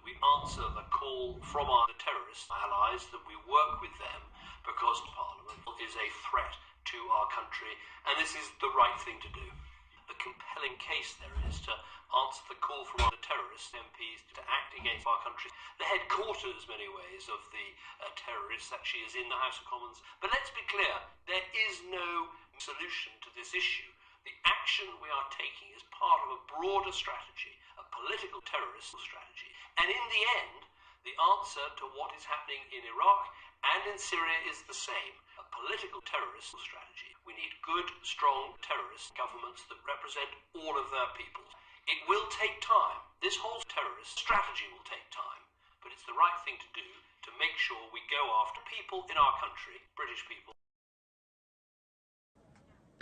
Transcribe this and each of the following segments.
we answer the call from our terrorist allies, that we work with them, because Parliament is a threat to our country, and this is the right thing to do. The compelling case there is to answer the call from our terrorist MPs to act against our country. The headquarters, many ways, of the terrorists actually is in the House of Commons. But let's be clear, there is no solution to this issue. The action we are taking is part of a broader strategy, a political terrorist strategy. And in the end, the answer to what is happening in Iraq and in Syria is the same, a political terrorist strategy. We need good, strong terrorist governments that represent all of their people. It will take time. This whole terrorist strategy will take time, but it's the right thing to do to make sure we go after people in our country, British people.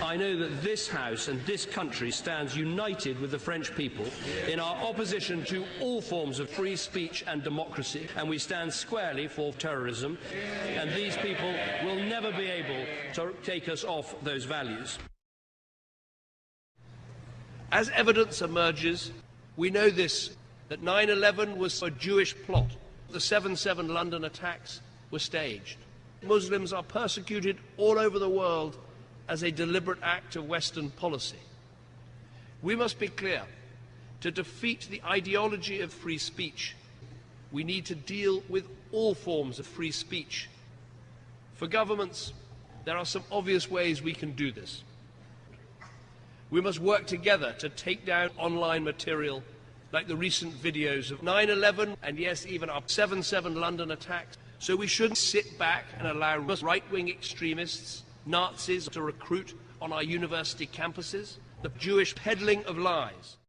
I know that this House and this country stands united with the French people in our opposition to all forms of free speech and democracy, and we stand squarely for terrorism, and these people will never be able to take us off those values. As evidence emerges, we know this, that 9/11 was a Jewish plot. The 7/7 London attacks were staged. Muslims are persecuted all over the world as a deliberate act of Western policy. We must be clear, to defeat the ideology of free speech, we need to deal with all forms of free speech. For governments, there are some obvious ways we can do this. We must work together to take down online material like the recent videos of 9/11 and yes, even our 7/7 London attacks. So we shouldn't sit back and allow right-wing extremists, Nazis to recruit on our university campuses, the Jewish peddling of lies.